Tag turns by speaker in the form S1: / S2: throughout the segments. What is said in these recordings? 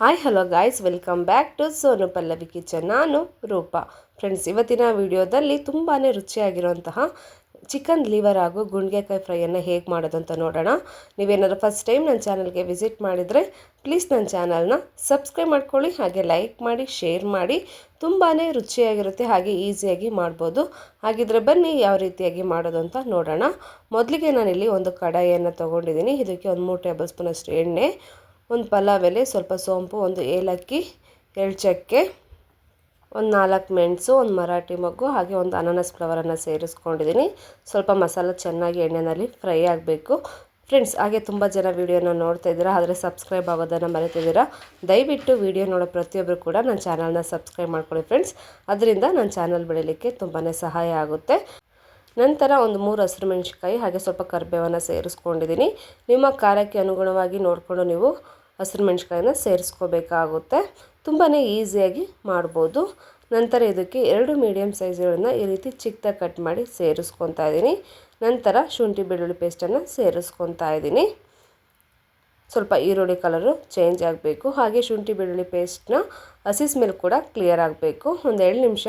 S1: Hi hello guys, welcome back to Sonu Pallavi kitchen. ನಾನು Rupa. Friends, ಇವತ್ತಿನ ವಿಡಿಯೋದಲ್ಲಿ ತುಂಬಾ ರುಚಿಯಾಗಿರುವಂತಹ ಚಿಕನ್ ಲಿವರ್ ಹಾಗೂ ಗುಂಡ್ಗೆಕಾಯಿ ಫ್ರೈಯನ್ನು ಹೇಗೆ ಮಾಡೋದು ಅಂತ ನೋಡೋಣ. ನೀವೇನಾದರೂ ಫಸ್ಟ್ ಟೈಮ್ ನನ್ನ ಚಾನಲ್ಗೆ ವಿಸಿಟ್ ಮಾಡಿದರೆ ಪ್ಲೀಸ್ ನನ್ನ ಚಾನಲ್ನ ಸಬ್ಸ್ಕ್ರೈಬ್ ಮಾಡ್ಕೊಳ್ಳಿ, ಹಾಗೆ ಲೈಕ್ ಮಾಡಿ, ಶೇರ್ ಮಾಡಿ. ತುಂಬಾ ರುಚಿಯಾಗಿರುತ್ತೆ, ಹಾಗೆ ಈಸಿಯಾಗಿ ಮಾಡ್ಬೋದು. ಹಾಗಿದ್ರೆ ಬನ್ನಿ ಯಾವ ರೀತಿಯಾಗಿ ಮಾಡೋದು ಅಂತ ನೋಡೋಣ. ಮೊದಲಿಗೆ ನಾನಿಲ್ಲಿ ಒಂದು ಕಡಾಯಿಯನ್ನು ತೊಗೊಂಡಿದ್ದೀನಿ. ಇದಕ್ಕೆ ಒಂದು 3 ಟೇಬಲ್ ಸ್ಪೂನ್ ಅಷ್ಟು ಎಣ್ಣೆ, ಒಂದು ಪಲಾವ್ ಎಲೆ, ಸ್ವಲ್ಪ ಸೋಂಪು, ಒಂದು ಏಲಕ್ಕಿ, 2 ಚಕ್ಕೆ, ಒಂದು 4 ಮೆಣಸು, ಒಂದು ಮರಾಠಿ ಮೊಗ್ಗು, ಹಾಗೆ ಒಂದು ಅನಾನಸ್ ಫ್ಲವರನ್ನು ಸೇರಿಸ್ಕೊಂಡಿದ್ದೀನಿ. ಸ್ವಲ್ಪ ಮಸಾಲೆ ಚೆನ್ನಾಗಿ ಎಣ್ಣೆಯಲ್ಲಿ ಫ್ರೈ ಆಗಬೇಕು ಫ್ರೆಂಡ್ಸ್. ಹಾಗೆ ತುಂಬ ಜನ ವೀಡಿಯೋನ ನೋಡ್ತಾ ಇದ್ದೀರಾ, ಆದರೆ ಸಬ್ಸ್ಕ್ರೈಬ್ ಆಗೋದನ್ನು ಮರೆತಿದ್ದೀರಾ. ದಯವಿಟ್ಟು ವೀಡಿಯೋ ನೋಡೋ ಪ್ರತಿಯೊಬ್ಬರು ಕೂಡ ನನ್ನ ಚಾನಲ್ನ ಸಬ್ಸ್ಕ್ರೈಬ್ ಮಾಡ್ಕೊಳ್ಳಿ ಫ್ರೆಂಡ್ಸ್. ಅದರಿಂದ ನನ್ನ ಚಾನಲ್ ಬೆಳೀಲಿಕ್ಕೆ ತುಂಬಾ ಸಹಾಯ ಆಗುತ್ತೆ. ನಂತರ ಒಂದು 3 ಹಸಿರು ಮೆಣಸಿನಕಾಯಿ, ಹಾಗೆ ಸ್ವಲ್ಪ ಕರಿಬೇವನ್ನು ಸೇರಿಸ್ಕೊಂಡಿದ್ದೀನಿ. ನಿಮ್ಮ ಖಾರಕ್ಕೆ ಅನುಗುಣವಾಗಿ ನೋಡಿಕೊಂಡು ನೀವು ಹಸಿರು ಮೆಣಸಿನಕಾಯಿನ ಸೇರಿಸ್ಕೋಬೇಕಾಗುತ್ತೆ. ತುಂಬಾ ಈಸಿಯಾಗಿ ಮಾಡ್ಬೋದು. ನಂತರ ಇದಕ್ಕೆ 2 ಮೀಡಿಯಮ್ ಸೈಜ್ಗಳನ್ನು ಈ ರೀತಿ ಚಿಕ್ಕದಾಗಿ ಕಟ್ ಮಾಡಿ ಸೇರಿಸ್ಕೊತಾ ಇದ್ದೀನಿ. ನಂತರ ಶುಂಠಿ ಬೆಳ್ಳುಳ್ಳಿ ಪೇಸ್ಟನ್ನು ಸೇರಿಸ್ಕೊತಾ ಇದ್ದೀನಿ. ಸ್ವಲ್ಪ ಈರುಳ್ಳಿ ಕಲರು ಚೇಂಜ್ ಆಗಬೇಕು, ಹಾಗೆ ಶುಂಠಿ ಬೆಳ್ಳುಳ್ಳಿ ಪೇಸ್ಟ್ನ ಹಸಿ ಸ್ಮೆಲ್ ಕೂಡ ಕ್ಲಿಯರ್ ಆಗಬೇಕು. ಒಂದು 2 ನಿಮಿಷ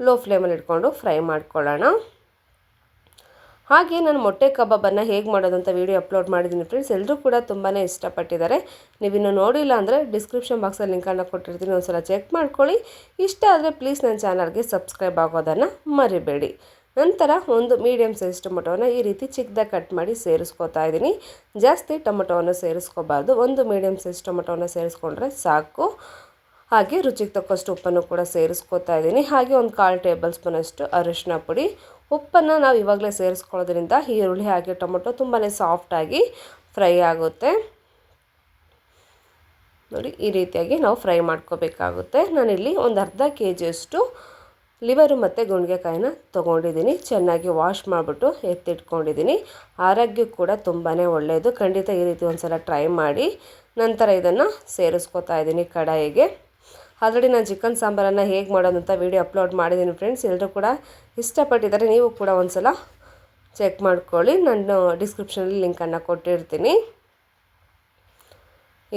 S1: ಲೋ ಫ್ಲೇಮಲ್ಲಿ ಇಟ್ಕೊಂಡು ಫ್ರೈ ಮಾಡ್ಕೊಳ್ಳೋಣ. ಹಾಗೆ ನಾನು ಮೊಟ್ಟೆ ಕಬಾಬನ್ನು ಹೇಗೆ ಮಾಡೋದು ಅಂತ ವೀಡಿಯೋ ಅಪ್ಲೋಡ್ ಮಾಡಿದ್ದೀನಿ ಫ್ರೆಂಡ್ಸ್. ಎಲ್ಲರೂ ಕೂಡ ತುಂಬಾ ಇಷ್ಟಪಟ್ಟಿದ್ದಾರೆ. ನೀವಿನ್ನೂ ನೋಡಿಲ್ಲ ಅಂದರೆ ಡಿಸ್ಕ್ರಿಪ್ಷನ್ ಬಾಕ್ಸಲ್ಲಿ ಲಿಂಕನ್ನು ಕೊಟ್ಟಿರ್ತೀನಿ, ಒಂದು ಸಲ ಚೆಕ್ ಮಾಡ್ಕೊಳ್ಳಿ. ಇಷ್ಟ ಆದರೆ ಪ್ಲೀಸ್ ನನ್ನ ಚಾನಲ್ಗೆ ಸಬ್ಸ್ಕ್ರೈಬ್ ಆಗೋದನ್ನು ಮರಿಬೇಡಿ. ನಂತರ ಒಂದು ಮೀಡಿಯಮ್ ಸೈಜ್ ಟೊಮೊಟೊವನ್ನು ಈ ರೀತಿ ಚಿಕ್ಕದಾಗಿ ಕಟ್ ಮಾಡಿ ಸೇರಿಸ್ಕೊತಾ ಇದ್ದೀನಿ. ಜಾಸ್ತಿ ಟೊಮೊಟೊವನ್ನು ಸೇರಿಸ್ಕೋಬಾರ್ದು, ಒಂದು ಮೀಡಿಯಮ್ ಸೈಜ್ ಟೊಮೊಟೊವನ್ನು ಸೇರಿಸ್ಕೊಂಡ್ರೆ ಸಾಕು. ಹಾಗೆ ರುಚಿಗೆ ತಕ್ಕಷ್ಟು ಉಪ್ಪನ್ನು ಕೂಡ ಸೇರಿಸ್ಕೊತಾ ಇದ್ದೀನಿ. ಹಾಗೆ ಒಂದು 1/4 ಟೇಬಲ್ ಸ್ಪೂನ್ ಅಷ್ಟು ಅರಿಶಿನ ಪುಡಿ. ಉಪ್ಪನ್ನು ನಾವು ಇವಾಗಲೇ ಸೇರಿಸ್ಕೊಳ್ಳೋದ್ರಿಂದ ಈರುಳ್ಳಿ ಹಾಗೆ ಟೊಮೊಟೊ ತುಂಬಾ ಸಾಫ್ಟಾಗಿ ಫ್ರೈ ಆಗುತ್ತೆ. ನೋಡಿ, ಈ ರೀತಿಯಾಗಿ ನಾವು ಫ್ರೈ ಮಾಡ್ಕೋಬೇಕಾಗುತ್ತೆ. ನಾನಿಲ್ಲಿ ಒಂದು ಅರ್ಧ ಕೆಜಿಯಷ್ಟು ಲಿವರು ಮತ್ತು ಗುಂಡ್ಗೆಕಾಯಿನ ತೊಗೊಂಡಿದ್ದೀನಿ. ಚೆನ್ನಾಗಿ ವಾಶ್ ಮಾಡಿಬಿಟ್ಟು ಎತ್ತಿಟ್ಕೊಂಡಿದ್ದೀನಿ. ಆರೋಗ್ಯಕ್ಕೆ ಕೂಡ ತುಂಬಾ ಒಳ್ಳೆಯದು. ಖಂಡಿತ ಈ ರೀತಿ ಒಂದು ಸಲ ಟ್ರೈ ಮಾಡಿ. ನಂತರ ಇದನ್ನು ಸೇರಿಸ್ಕೊತಾ ಇದ್ದೀನಿ ಕಡಾಯಿಗೆ. ಆಲ್ರೆಡಿ ನಾನು ಚಿಕನ್ ಸಾಂಬಾರನ್ನು ಹೇಗೆ ಮಾಡೋದು ಅಂತ ವೀಡಿಯೋ ಅಪ್ಲೋಡ್ ಮಾಡಿದ್ದೀನಿ ಫ್ರೆಂಡ್ಸ್. ಎಲ್ಲರೂ ಕೂಡ ಇಷ್ಟಪಟ್ಟಿದ್ದಾರೆ. ನೀವು ಕೂಡ ಒಂದು ಸಲ ಚೆಕ್ ಮಾಡ್ಕೊಳ್ಳಿ, ನಾನು ಡಿಸ್ಕ್ರಿಪ್ಷನಲ್ಲಿ ಲಿಂಕನ್ನು ಕೊಟ್ಟಿರ್ತೀನಿ.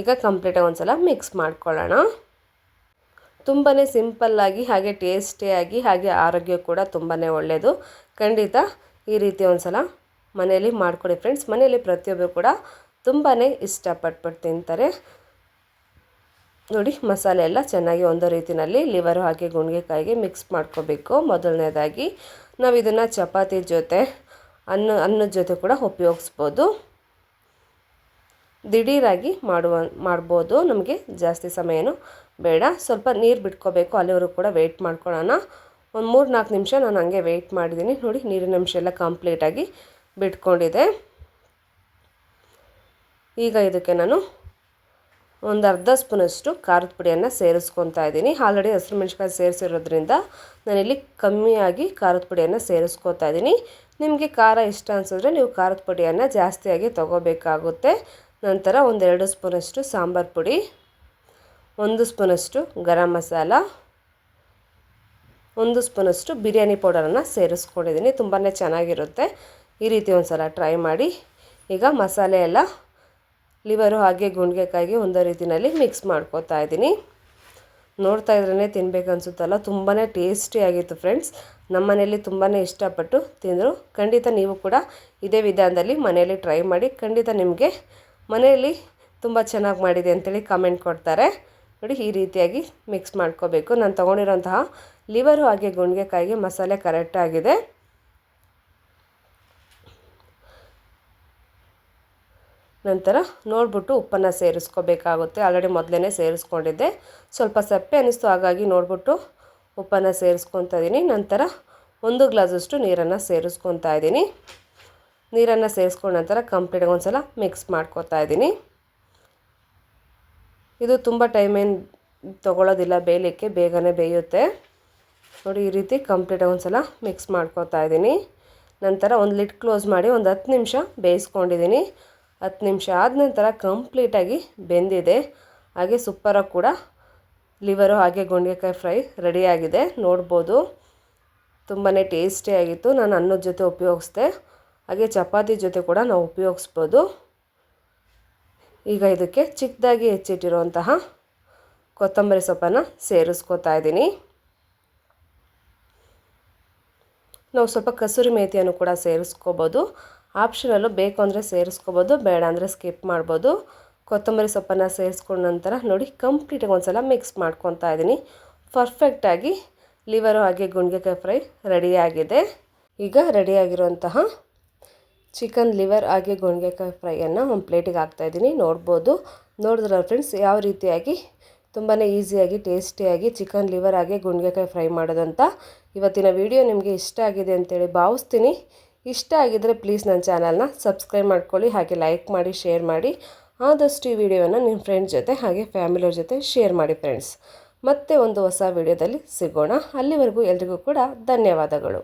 S1: ಈಗ ಕಂಪ್ಲೀಟಾಗಿ ಒಂದು ಸಲ ಮಿಕ್ಸ್ ಮಾಡ್ಕೊಳ್ಳೋಣ. ತುಂಬಾ ಸಿಂಪಲ್ಲಾಗಿ, ಹಾಗೆ ಟೇಸ್ಟಿಯಾಗಿ, ಹಾಗೆ ಆರೋಗ್ಯ ಕೂಡ ತುಂಬಾ ಒಳ್ಳೆಯದು. ಖಂಡಿತ ಈ ರೀತಿ ಒಂದು ಸಲ ಮನೆಯಲ್ಲಿ ಮಾಡ್ಕೊಳ್ಳಿ ಫ್ರೆಂಡ್ಸ್. ಮನೆಯಲ್ಲಿ ಪ್ರತಿಯೊಬ್ಬರು ಕೂಡ ತುಂಬಾ ಇಷ್ಟಪಟ್ಬಿಟ್ಟು ತಿಂತಾರೆ. ನೋಡಿ, ಮಸಾಲೆ ಎಲ್ಲ ಚೆನ್ನಾಗಿ ಒಂದು ರೀತಿಯಲ್ಲಿ ಲಿವರು ಹಾಗೆ ಗುಂಡ್ಗೆಕಾಯಿಗೆ ಮಿಕ್ಸ್ ಮಾಡ್ಕೋಬೇಕು. ಮೊದಲನೇದಾಗಿ ನಾವು ಇದನ್ನು ಚಪಾತಿ ಜೊತೆ, ಅನ್ನದ ಜೊತೆ ಕೂಡ ಉಪಯೋಗಿಸ್ಬೋದು. ದಿಢೀರಾಗಿ ಮಾಡ್ಬೋದು. ನಮಗೆ ಜಾಸ್ತಿ ಸಮಯನೂ ಬೇಡ. ಸ್ವಲ್ಪ ನೀರು ಬಿಟ್ಕೋಬೇಕು, ಅಲ್ಲಿವರೆಗೂ ಕೂಡ ವೆಯ್ಟ್ ಮಾಡ್ಕೊಳ್ಳೋಣ. ಒಂದು 3-4 ನಿಮಿಷ ನಾನು ಹಂಗೆ ವೆಯ್ಟ್ ಮಾಡಿದ್ದೀನಿ. ನೋಡಿ, ನೀರಿನ ಅಂಶ ಎಲ್ಲ ಕಂಪ್ಲೀಟಾಗಿ ಬಿಟ್ಕೊಂಡಿದೆ. ಈಗ ಇದಕ್ಕೆ ನಾನು ಒಂದು ಅರ್ಧ ಸ್ಪೂನಷ್ಟು ಖಾರದ ಪುಡಿಯನ್ನು ಸೇರಿಸ್ಕೊತಾ ಇದ್ದೀನಿ. ಆಲ್ರೆಡಿ ಹಸಿರು ಮೆಣಸಿನಕಾಯಿ ಸೇರಿಸಿರೋದ್ರಿಂದ ನಾನಿಲ್ಲಿ ಕಮ್ಮಿಯಾಗಿ ಖಾರದ ಪುಡಿಯನ್ನು ಸೇರಿಸ್ಕೊತಾ ಇದ್ದೀನಿ. ನಿಮಗೆ ಖಾರ ಇಷ್ಟ ಅನಿಸಿದ್ರೆ ನೀವು ಖಾರದ ಪುಡಿಯನ್ನು ಜಾಸ್ತಿಯಾಗಿ ತೊಗೋಬೇಕಾಗುತ್ತೆ. ನಂತರ ಒಂದು 2 ಸ್ಪೂನಷ್ಟು ಸಾಂಬಾರು ಪುಡಿ, 1 ಸ್ಪೂನಷ್ಟು ಗರಂ ಮಸಾಲ, 1 ಸ್ಪೂನಷ್ಟು ಬಿರಿಯಾನಿ ಪೌಡರನ್ನು ಸೇರಿಸ್ಕೊಂಡಿದ್ದೀನಿ. ತುಂಬಾ ಚೆನ್ನಾಗಿರುತ್ತೆ. ಈ ರೀತಿ ಒಂದು ಸಲ ಟ್ರೈ ಮಾಡಿ. ಈಗ ಮಸಾಲೆ ಎಲ್ಲ ಲಿವರು ಹಾಗೆ ಗುಂಡ್ಗೆಕಾಯಿಗೆ ಒಂದು ರೀತಿಯಲ್ಲಿ ಮಿಕ್ಸ್ ಮಾಡ್ಕೋತಾ ಇದ್ದೀನಿ. ನೋಡ್ತಾ ಇದ್ರೇ ತಿನ್ಬೇಕು ಅನಿಸುತ್ತಲ್ಲ, ತುಂಬಾ ಟೇಸ್ಟಿಯಾಗಿತ್ತು ಫ್ರೆಂಡ್ಸ್. ನಮ್ಮ ಮನೆಯಲ್ಲಿ ತುಂಬಾ ಇಷ್ಟಪಟ್ಟು ತಿಂದರು. ಖಂಡಿತ ನೀವು ಕೂಡ ಇದೇ ವಿಧಾನದಲ್ಲಿ ಮನೆಯಲ್ಲಿ ಟ್ರೈ ಮಾಡಿ. ಖಂಡಿತ ನಿಮಗೆ ಮನೆಯಲ್ಲಿ ತುಂಬ ಚೆನ್ನಾಗಿ ಮಾಡಿದೆ ಅಂತೇಳಿ ಕಮೆಂಟ್ ಕೊಡ್ತಾರೆ. ನೋಡಿ, ಈ ರೀತಿಯಾಗಿ ಮಿಕ್ಸ್ ಮಾಡ್ಕೋಬೇಕು. ನಾನು ತೊಗೊಂಡಿರೋಂತಹ ಲಿವರು ಹಾಗೆ ಗುಂಡ್ಗೆಕಾಯಿಗೆ ಮಸಾಲೆ ಕರೆಕ್ಟಾಗಿದೆ. ನಂತರ ನೋಡಿಬಿಟ್ಟು ಉಪ್ಪನ್ನು ಸೇರಿಸ್ಕೋಬೇಕಾಗುತ್ತೆ. ಆಲ್ರೆಡಿ ಮೊದಲೇ ಸೇರಿಸ್ಕೊಂಡಿದ್ದೆ. ಸ್ವಲ್ಪ ಸಪ್ಪೆ ಅನ್ನಿಸ್ತು, ಹಾಗಾಗಿ ನೋಡಿಬಿಟ್ಟು ಉಪ್ಪನ್ನು ಸೇರಿಸ್ಕೊತಾ ಇದ್ದೀನಿ. ನಂತರ 1 ಗ್ಲಾಸಷ್ಟು ನೀರನ್ನು ಸೇರಿಸ್ಕೊತಾ ಇದ್ದೀನಿ. ನೀರನ್ನು ಸೇರಿಸ್ಕೊಂಡ ನಂತರ ಕಂಪ್ಲೀಟಾಗಿ ಒಂದು ಸಲ ಮಿಕ್ಸ್ ಮಾಡ್ಕೋತಾ ಇದ್ದೀನಿ. ಇದು ತುಂಬ ಟೈಮೇನು ತೊಗೊಳ್ಳೋದಿಲ್ಲ ಬೇಯಲಿಕ್ಕೆ, ಬೇಗನೆ ಬೇಯುತ್ತೆ. ನೋಡಿ, ಈ ರೀತಿ ಕಂಪ್ಲೀಟಾಗಿ ಒಂದು ಸಲ ಮಿಕ್ಸ್ ಮಾಡ್ಕೋತಾ ಇದ್ದೀನಿ. ನಂತರ ಒಂದು ಲಿಡ್ ಕ್ಲೋಸ್ ಮಾಡಿ ಒಂದು 10 ನಿಮಿಷ ಬೇಯಿಸ್ಕೊಂಡಿದ್ದೀನಿ. 10 ನಿಮಿಷ ಆದ ನಂತರ ಕಂಪ್ಲೀಟಾಗಿ ಬೆಂದಿದೆ. ಹಾಗೆ ಸೂಪರಾಗಿ ಕೂಡ ಲಿವರು ಹಾಗೆ ಗುಂಡ್ಗೆಕಾಯಿ ಫ್ರೈ ರೆಡಿಯಾಗಿದೆ. ನೋಡ್ಬೋದು, ತುಂಬಾ ಟೇಸ್ಟಿಯಾಗಿತ್ತು. ನಾನು ಅನ್ನದ ಜೊತೆ ಉಪಯೋಗಿಸ್ದೆ, ಹಾಗೆ ಚಪಾತಿ ಜೊತೆ ಕೂಡ ನಾವು ಉಪಯೋಗಿಸ್ಬೋದು. ಈಗ ಇದಕ್ಕೆ ಚಿಕ್ಕದಾಗಿ ಹೆಚ್ಚಿಟ್ಟಿರುವಂತಹ ಕೊತ್ತಂಬರಿ ಸೊಪ್ಪನ್ನು ಸೇರಿಸ್ಕೊತಾ ಇದ್ದೀನಿ. ನಾವು ಸ್ವಲ್ಪ ಕಸೂರಿ ಮೇಥಿಯನ್ನು ಕೂಡ ಸೇರಿಸ್ಕೋಬೋದು. ಆಪ್ಷನಲ್ಲು, ಬೇಕು ಅಂದರೆ ಸೇರಿಸ್ಕೋಬೋದು, ಬೇಡ ಅಂದರೆ ಸ್ಕಿಪ್ ಮಾಡ್ಬೋದು. ಕೊತ್ತಂಬರಿ ಸೊಪ್ಪನ್ನು ಸೇರಿಸ್ಕೊಂಡ ನಂತರ ನೋಡಿ ಕಂಪ್ಲೀಟಾಗಿ ಒಂದು ಸಲ ಮಿಕ್ಸ್ ಮಾಡ್ಕೊತಾ ಇದ್ದೀನಿ. ಪರ್ಫೆಕ್ಟಾಗಿ ಲಿವರು ಹಾಗೆ ಗುಂಡ್ಗೆಕಾಯಿ ಫ್ರೈ ರೆಡಿಯಾಗಿದೆ. ಈಗ ರೆಡಿಯಾಗಿರುವಂತಹ ಚಿಕನ್ ಲಿವರ್ ಹಾಗೆ ಗುಂಡ್ಗೆಕಾಯಿ ಫ್ರೈಯನ್ನು ಒಂದು ಪ್ಲೇಟಿಗೆ ಹಾಕ್ತಾಯಿದ್ದೀನಿ. ನೋಡಿದ್ರಲ್ಲ ಫ್ರೆಂಡ್ಸ್, ಯಾವ ರೀತಿಯಾಗಿ ತುಂಬಾ ಈಸಿಯಾಗಿ ಟೇಸ್ಟಿಯಾಗಿ ಚಿಕನ್ ಲಿವರ್ ಹಾಗೆ ಗುಂಡ್ಗೆಕಾಯಿ ಫ್ರೈ ಮಾಡೋದಂತ. ಇವತ್ತಿನ ವಿಡಿಯೋ ನಿಮಗೆ ಇಷ್ಟ ಆಗಿದೆ ಅಂತೇಳಿ ಭಾವಿಸ್ತೀನಿ. ಇಷ್ಟ ಆಗಿದ್ದರೆ ಪ್ಲೀಸ್ ನನ್ನ ಚಾನಲ್ನ ಸಬ್ಸ್ಕ್ರೈಬ್ ಮಾಡ್ಕೊಳ್ಳಿ, ಹಾಗೆ ಲೈಕ್ ಮಾಡಿ, ಶೇರ್ ಮಾಡಿ. ಆದಷ್ಟು ಈ ವಿಡಿಯೋವನ್ನು ನಿಮ್ಮ ಫ್ರೆಂಡ್ಸ್ ಜೊತೆ ಹಾಗೆ ಫ್ಯಾಮಿಲಿಯವ್ರ ಜೊತೆ ಶೇರ್ ಮಾಡಿ ಫ್ರೆಂಡ್ಸ್. ಮತ್ತೆ ಒಂದು ಹೊಸ ವಿಡಿಯೋದಲ್ಲಿ ಸಿಗೋಣ. ಅಲ್ಲಿವರೆಗೂ ಎಲ್ರಿಗೂ ಕೂಡ ಧನ್ಯವಾದಗಳು.